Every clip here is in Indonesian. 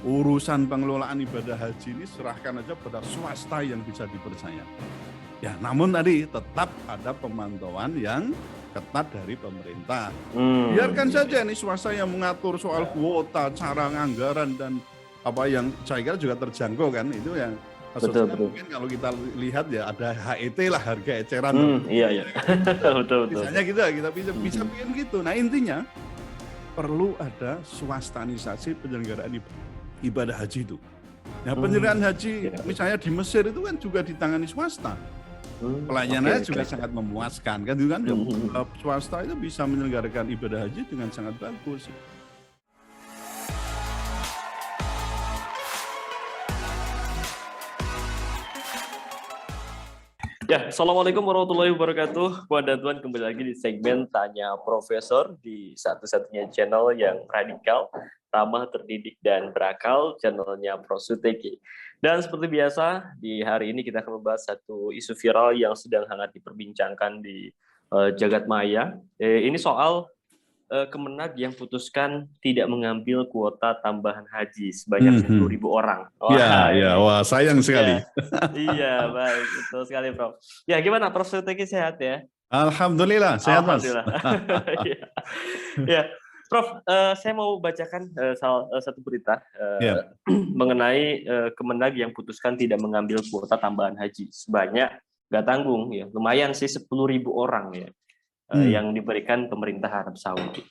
urusan pengelolaan ibadah haji ini serahkan aja pada swasta yang bisa dipercaya. Ya, namun tadi tetap ada pemantauan yang ketat dari pemerintah. Biarkan saja nih swasta yang mengatur soal kuota, cara anggaran dan apa yang saya kira juga terjangkau kan, itu yang maksudnya Betul. mungkin kalau kita lihat ya ada HET lah, harga eceran. Iya. Betul. Misalnya kita bisa bikin gitu. Nah intinya perlu ada swastanisasi penyelenggaraan ibadah haji itu. Nah penyelenggaraan haji misalnya di Mesir itu kan juga ditangani swasta. Pelayanannya juga sangat memuaskan kan, itu kan swasta itu bisa menyelenggarakan ibadah haji dengan sangat bagus. Ya, Assalamualaikum warahmatullahi wabarakatuh. Puan dan Tuan, kembali lagi di segmen Tanya Profesor di satu-satunya channel yang radikal, ramah, terdidik, dan berakal, channelnya Prof. Suteki. Dan seperti biasa, di hari ini kita akan membahas satu isu viral yang sedang hangat diperbincangkan di jagat maya. Ini soal Kemenag yang putuskan tidak mengambil kuota tambahan haji sebanyak 10.000 orang. Wah, sayang sekali. Iya, baik, betul sekali, Prof. Ya, gimana, Prof. Suteki sehat ya? Alhamdulillah, sehat Mas. Ya, Prof, saya mau bacakan satu berita mengenai Kemenag yang putuskan tidak mengambil kuota tambahan haji sebanyak, nggak tanggung ya, lumayan sih 10.000 orang ya. Yang diberikan pemerintah Arab Saudi.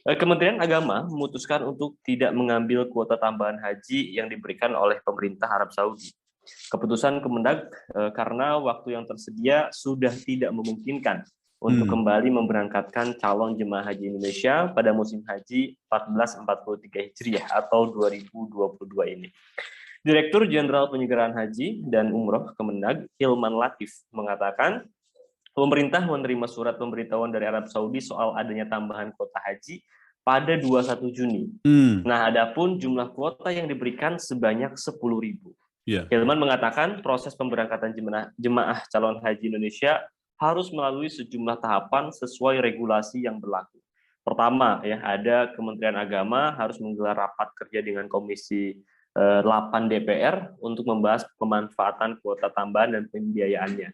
Kementerian Agama memutuskan untuk tidak mengambil kuota tambahan haji yang diberikan oleh pemerintah Arab Saudi. Keputusan Kemendag karena waktu yang tersedia sudah tidak memungkinkan untuk kembali memberangkatkan calon jemaah haji Indonesia pada musim haji 1443 Hijriah atau 2022 ini. Direktur Jenderal Penyelenggaraan Haji dan Umroh Kemendag, Hilman Latif, mengatakan pemerintah menerima surat pemberitahuan dari Arab Saudi soal adanya tambahan kuota haji pada 21 Juni. Nah, adapun jumlah kuota yang diberikan sebanyak 10.000. Hilman mengatakan proses pemberangkatan jemaah calon haji Indonesia harus melalui sejumlah tahapan sesuai regulasi yang berlaku. Pertama, ya, ada Kementerian Agama harus menggelar rapat kerja dengan Komisi 8 DPR untuk membahas pemanfaatan kuota tambahan dan pembiayaannya.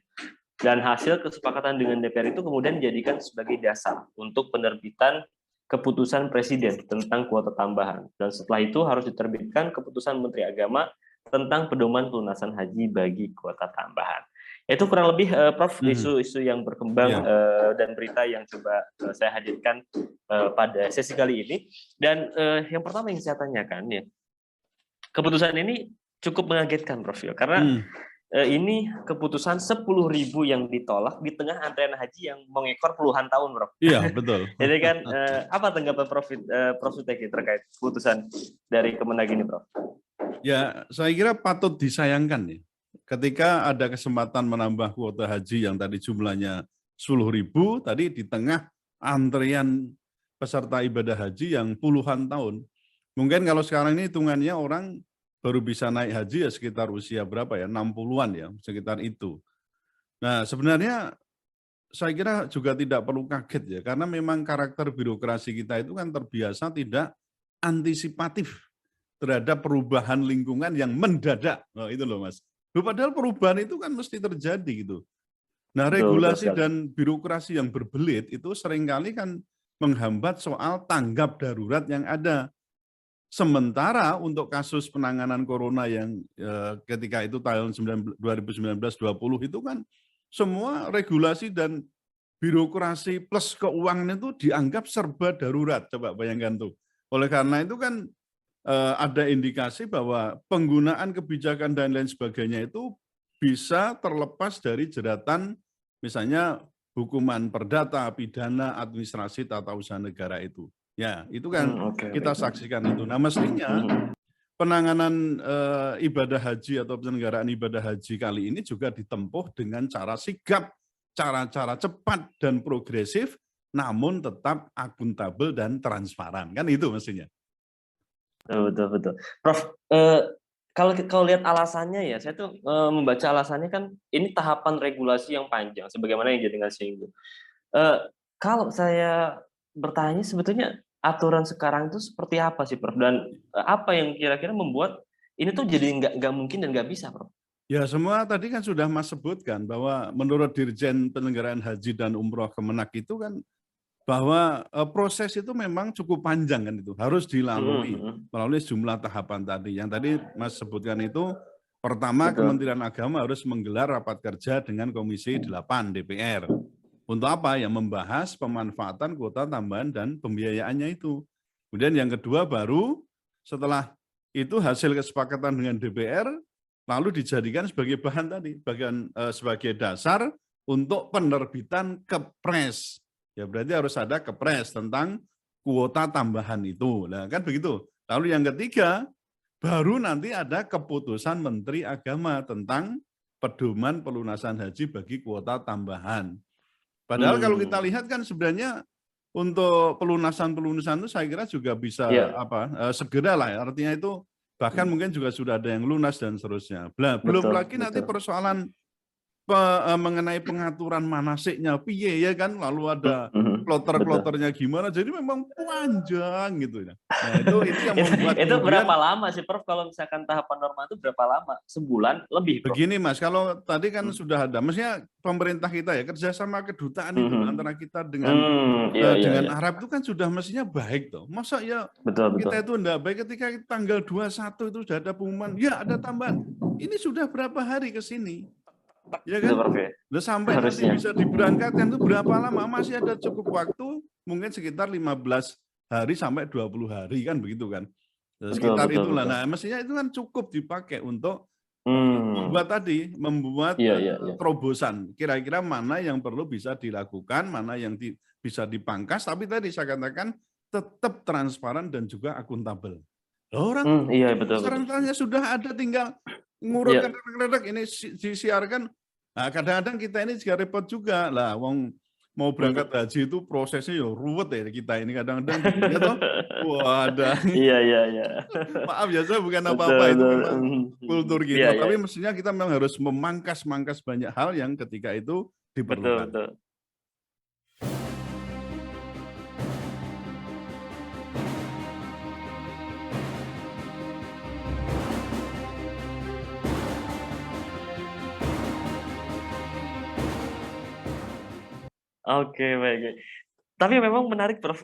Dan hasil kesepakatan dengan DPR itu kemudian dijadikan sebagai dasar untuk penerbitan keputusan Presiden tentang kuota tambahan. Dan setelah itu harus diterbitkan keputusan Menteri Agama tentang pedoman pelunasan haji bagi kuota tambahan. Itu kurang lebih, Prof, isu-isu yang berkembang dan berita yang coba saya hadirkan pada sesi kali ini. Dan yang pertama yang saya tanyakan, ya, keputusan ini cukup mengagetkan, Prof, ya, karena ini keputusan 10.000 yang ditolak di tengah antrean haji yang mengekor puluhan tahun, Prof. Iya, betul. Jadi kan, apa tanggapan Prof. Suteki terkait keputusan dari Kemenag ini, Prof? Ya, saya kira patut disayangkan nih. Ketika ada kesempatan menambah kuota haji yang tadi jumlahnya 10.000, tadi di tengah antrian peserta ibadah haji yang puluhan tahun. Mungkin kalau sekarang ini hitungannya orang baru bisa naik haji ya sekitar usia berapa ya, 60-an ya, sekitar itu. Nah sebenarnya saya kira juga tidak perlu kaget ya, karena memang karakter birokrasi kita itu kan terbiasa tidak antisipatif terhadap perubahan lingkungan yang mendadak. Oh, itu loh Mas. Padahal perubahan itu kan mesti terjadi gitu. Nah regulasi dan birokrasi yang berbelit itu seringkali kan menghambat soal tanggap darurat yang ada. Sementara untuk kasus penanganan corona yang ketika itu tahun 2019-20 itu kan semua regulasi dan birokrasi plus keuangan itu dianggap serba darurat. Coba bayangkan tuh. Oleh karena itu kan ada indikasi bahwa penggunaan kebijakan dan lain sebagainya itu bisa terlepas dari jeratan misalnya hukuman perdata, pidana, administrasi, tata usaha negara itu. Ya, itu kan kita saksikan itu. Nah, mestinya penanganan ibadah haji atau penyelenggaraan ibadah haji kali ini juga ditempuh dengan cara sigap, cara-cara cepat dan progresif, namun tetap akuntabel dan transparan. Kan itu mestinya. Betul. Prof, kalau lihat alasannya ya, saya tuh membaca alasannya kan ini tahapan regulasi yang panjang, sebagaimana yang jadi singgung. Kalau saya bertanya sebetulnya aturan sekarang itu seperti apa sih, Prof? Dan apa yang kira-kira membuat ini tuh jadi nggak mungkin dan nggak bisa, Prof? Ya, semua tadi kan sudah Mas sebutkan bahwa menurut Dirjen Penyelenggaraan Haji dan Umroh Kemenak itu kan bahwa proses itu memang cukup panjang kan itu, harus dilalui melalui sejumlah tahapan tadi. Yang tadi Mas sebutkan itu, pertama Betul. Kementerian Agama harus menggelar rapat kerja dengan Komisi 8 DPR. Untuk apa? Ya membahas pemanfaatan kuota tambahan dan pembiayaannya itu. Kemudian yang kedua baru setelah itu hasil kesepakatan dengan DPR, lalu dijadikan sebagai bahan tadi, sebagai dasar untuk penerbitan Kepres. Ya berarti harus ada Kepres tentang kuota tambahan itu. Nah, kan begitu. Lalu yang ketiga, baru nanti ada keputusan Menteri Agama tentang pedoman pelunasan haji bagi kuota tambahan. Padahal kalau kita lihat kan sebenarnya untuk pelunasan itu saya kira juga bisa segera lah ya. Artinya itu bahkan mungkin juga sudah ada yang lunas dan seterusnya. Belum lagi nanti persoalan mengenai pengaturan manasiknya piye ya kan, lalu ada kloter-kloternya gimana, jadi memang panjang gitu ya. Nah itu yang membuat itu berapa lama sih Prof kalau misalkan tahapan normal itu berapa lama? Sebulan lebih, Prof? Begini Mas, kalau tadi kan sudah ada, maksudnya pemerintah kita ya kerjasama kedutaan itu antara kita dengan Arab itu kan sudah mestinya baik toh. Masa ya kita itu enggak baik ketika tanggal 21 itu sudah ada pengumuman, ya ada tambahan. Ini sudah berapa hari ke sini? Ya kan? Udah sampai nanti bisa diberangkatkan itu berapa lama? Masih ada cukup waktu, mungkin sekitar 15 hari sampai 20 hari kan begitu kan? Sekitar itulah. Nah, mestinya itu kan cukup dipakai untuk membuat terobosan. Kira-kira mana yang perlu bisa dilakukan, mana yang bisa dipangkas, tapi tadi saya katakan tetap transparan dan juga akuntabel. Orang sekarang tanya sudah ada, tinggal ngurut kadang-kadang ini disiarkan. Nah, kadang-kadang kita ini juga repot juga lah, wong mau berangkat haji itu prosesnya ya ruwet ya kita ini kadang-kadang ya toh. Wah, ada. Iya. Maaf ya, saya bukan apa-apa, itu memang kultur kita, tapi mestinya kita memang harus memangkas banyak hal yang ketika itu diperlukan. Betul. Oke, baik. Tapi memang menarik Prof,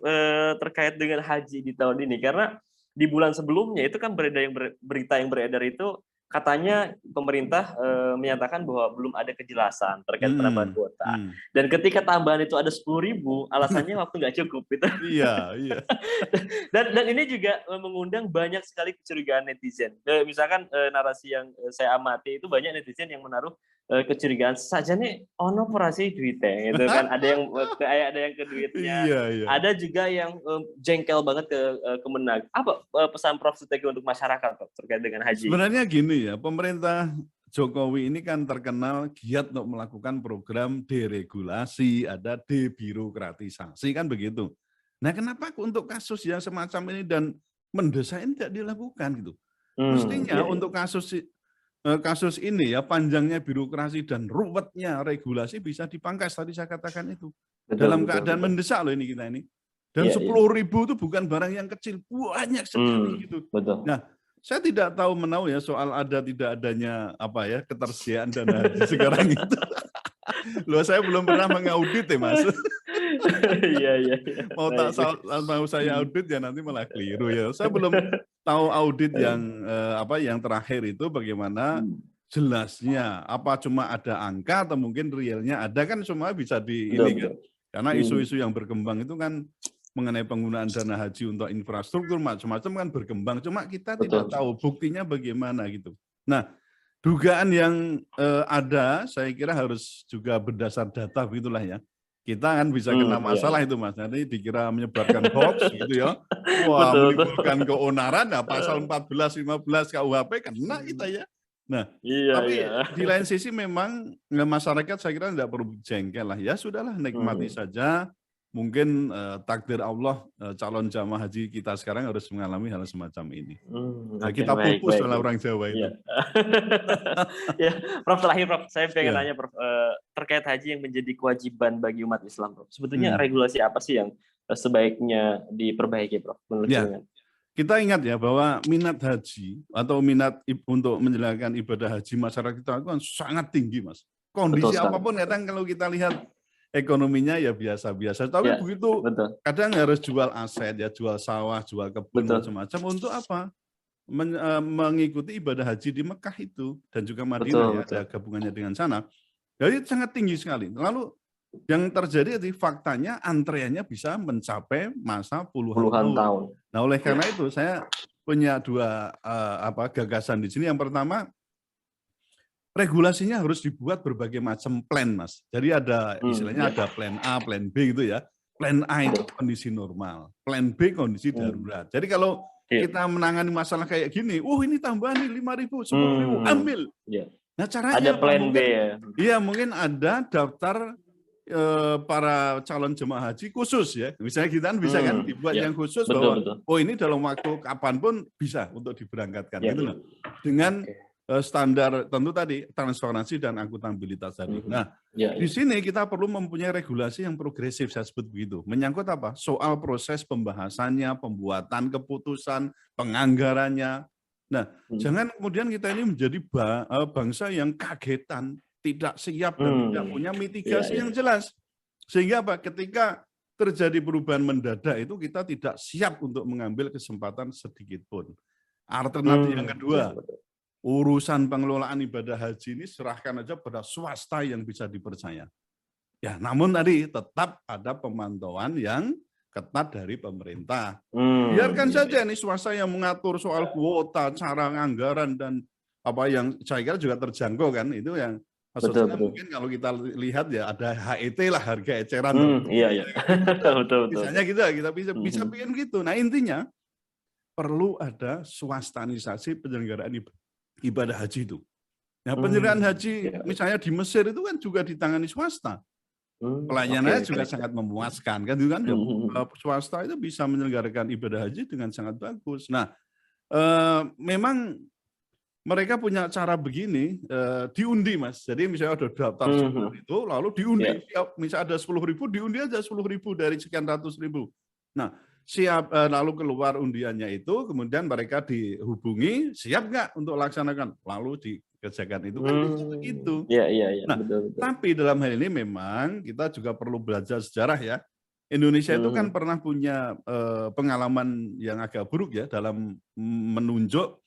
terkait dengan haji di tahun ini, karena di bulan sebelumnya itu kan berita yang beredar itu katanya pemerintah menyatakan bahwa belum ada kejelasan terkait penambahan kuota. Dan ketika tambahan itu ada 10.000, alasannya waktu nggak cukup gitu. Iya. Dan ini juga mengundang banyak sekali kecurigaan netizen. Misalkan narasi yang saya amati itu banyak netizen yang menaruh kecurigaan saja nih ono operasi duitnya gitu kan, ada yang ke duitnya, ada juga yang jengkel banget ke Kemenag. Apa pesan Prof Suteki untuk masyarakat Prof, terkait dengan haji? Sebenarnya gini ya, pemerintah Jokowi ini kan terkenal giat untuk melakukan program deregulasi, ada debirokratisasi kan begitu. Nah, kenapa untuk kasus yang semacam ini dan mendesak ini tidak dilakukan gitu? Mestinya untuk kasus ini ya, panjangnya birokrasi dan ruwetnya regulasi bisa dipangkas, tadi saya katakan itu. Dalam keadaan mendesak loh ini kita ini. Dan 10.000 itu bukan barang yang kecil, banyak sekali gitu. Nah, saya tidak tahu menau ya soal ada tidak adanya ketersediaan dana haji sekarang itu. Loh, saya belum pernah mengaudit ya Mas. Iya. Mau saya audit ya nanti malah keliru ya. Saya belum tahu audit yang terakhir itu bagaimana jelasnya, apa cuma ada angka atau mungkin realnya ada, kan semua bisa ini kan. Karena isu-isu yang berkembang itu kan mengenai penggunaan dana haji untuk infrastruktur macam-macam kan berkembang, cuma kita tidak tahu buktinya bagaimana gitu. Nah, dugaan yang ada saya kira harus juga berdasar data begitulah ya. Kita kan bisa kena masalah itu Mas, nanti dikira menyebarkan hoax gitu ya. Wah, menimbulkan keonaran, nah pasal 14, 15 KUHP kena kita ya. Nah, tapi di lain sisi memang masyarakat saya kira tidak perlu jengkel lah. Ya sudahlah, nikmati saja. Mungkin takdir Allah calon jamaah haji kita sekarang harus mengalami hal semacam ini. Nah, kita pupus oleh orang Jawa itu. Ya, Prof, terakhir Prof, saya pengen tanya Prof, terkait haji yang menjadi kewajiban bagi umat Islam Prof. Sebetulnya regulasi apa sih yang sebaiknya diperbaiki, Prof? Menurut Ya, kita ingat ya bahwa minat haji atau minat untuk menjalankan ibadah haji masyarakat kita itu kan sangat tinggi, Mas. Betul Kondisi sekali. apapun kadang kalau kita lihat ekonominya ya biasa-biasa, tapi Ya, begitu betul. kadang harus jual aset ya, jual sawah, jual kebun Betul. macam-macam untuk apa? Mengikuti ibadah haji di Mekah itu dan juga Madinah Betul, ya, betul. ada gabungannya dengan sana. Jadi sangat tinggi sekali. Lalu yang terjadi di faktanya antreannya bisa mencapai masa puluhan Puluhan tahun. tahun. Nah, oleh Ya. karena itu saya punya dua gagasan di sini. Yang pertama, regulasinya harus dibuat berbagai macam plan, Mas. Jadi ada istilahnya ada plan A, plan B gitu ya. Plan A itu kondisi normal, plan B kondisi darurat. Jadi kalau kita menangani masalah kayak gini, ini tambahan nih 5.000, 10.000, ambil. Ya. Nah, caranya Ada apa? plan Mungkin, B ya. iya, mungkin ada daftar para calon jemaah haji khusus ya. Misalnya kita bisa kan dibuat yang khusus betul, bahwa betul. ini dalam waktu kapanpun bisa untuk diberangkatkan Ya. gitu loh. Dengan standar tentu tadi transparansi dan akuntabilitas tadi. Nah, di sini kita perlu mempunyai regulasi yang progresif, saya sebut begitu. Menyangkut apa? Soal proses pembahasannya, pembuatan keputusan, penganggarannya. Nah, jangan kemudian kita ini menjadi bangsa yang kagetan, tidak siap dan tidak punya mitigasi yang jelas. Sehingga apa? Ketika terjadi perubahan mendadak itu kita tidak siap untuk mengambil kesempatan sedikit pun. Alternatif yang kedua, urusan pengelolaan ibadah haji ini serahkan aja pada swasta yang bisa dipercaya. Ya, namun tadi tetap ada pemantauan yang ketat dari pemerintah. Biarkan saja ini swasta yang mengatur soal kuota, cara anggaran dan apa yang saya kira juga terjangkau kan, itu yang maksudnya mungkin kalau kita lihat ya ada HET lah, harga eceran. Iya. Betul. Misalnya kita bisa bikin gitu. Nah, intinya perlu ada swastanisasi penyelenggaraan ibadah haji itu. Nah, penyelenggaraan haji misalnya di Mesir itu kan juga ditangani swasta. Pelayanannya juga sangat memuaskan kan, itu kan swasta itu bisa menyelenggarakan ibadah haji dengan sangat bagus. Nah, memang mereka punya cara begini, diundi, Mas. Jadi misalnya ada daftar itu, lalu diundi. Misalnya ada 10.000, diundi aja 10.000 dari sekian ratus ribu. Nah, siap, lalu keluar undiannya itu, kemudian mereka dihubungi, siap nggak untuk laksanakan? Lalu dikerjakan itu kan bisa begitu. Iya. Nah, betul. tapi dalam hal ini memang kita juga perlu belajar sejarah ya. Indonesia itu kan pernah punya pengalaman yang agak buruk ya dalam menunjuk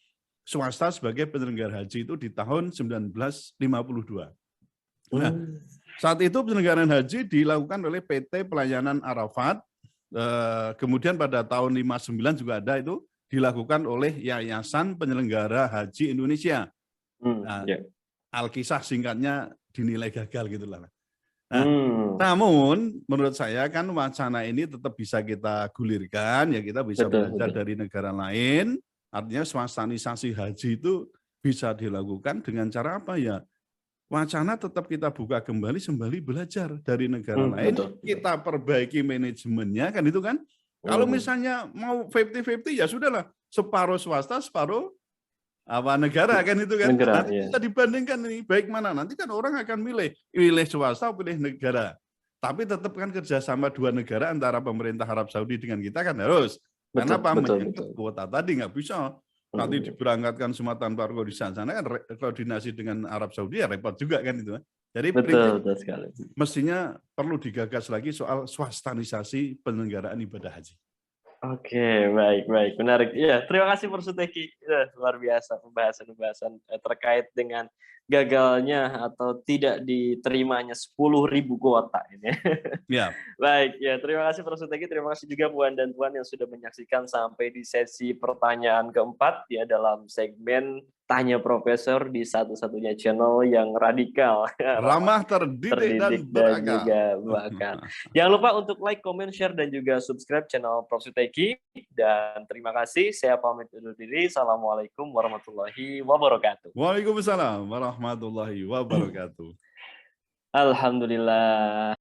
swasta sebagai penyelenggara haji itu di tahun 1952. Nah, saat itu penyelenggaraan haji dilakukan oleh PT Pelayanan Arafat. Kemudian pada tahun 59 juga ada itu dilakukan oleh Yayasan Penyelenggara Haji Indonesia. Nah, Alkisah singkatnya dinilai gagal gitulah. Nah, namun menurut saya kan wacana ini tetap bisa kita gulirkan ya, kita bisa belajar dari negara lain. Artinya swastanisasi haji itu bisa dilakukan dengan cara apa ya? Wacana tetap kita buka kembali sembari belajar dari negara lain. Kita perbaiki manajemennya kan itu kan. Kalau misalnya mau 50-50 ya sudahlah, separuh swasta, separuh negara kan itu kan. Nanti bisa dibandingkan ini baik mana. Nanti kan orang akan pilih swasta, pilih negara. Tapi tetap kan kerjasama dua negara antara pemerintah Arab Saudi dengan kita kan harus. Karena apa? Menyangkut kuota tadi nggak bisa. Nanti diberangkatkan semua tanpa koordinasi sana kan koordinasi dengan Arab Saudi ya repot juga kan itu. Jadi betul sekali. Mestinya perlu digagas lagi soal swastanisasi penyelenggaraan ibadah haji. Oke, baik, menarik. Iya, terima kasih Prof. Suteki. Luar biasa pembahasan terkait dengan gagalnya atau tidak diterimanya 10.000 kuota ini. Ya. Baik, ya terima kasih Prof. Suteki. Terima kasih juga Puan dan Tuan yang sudah menyaksikan sampai di sesi pertanyaan keempat ya dalam segmen Tanya Profesor di satu-satunya channel yang radikal, ramah, terdidik dan juga bahkan. Jangan lupa untuk like, comment, share dan juga subscribe channel Prof. Suteki. Dan terima kasih. Saya pamit undur diri. Assalamualaikum warahmatullahi wabarakatuh. Waalaikumsalam warahmatullahi wabarakatuh. Alhamdulillah.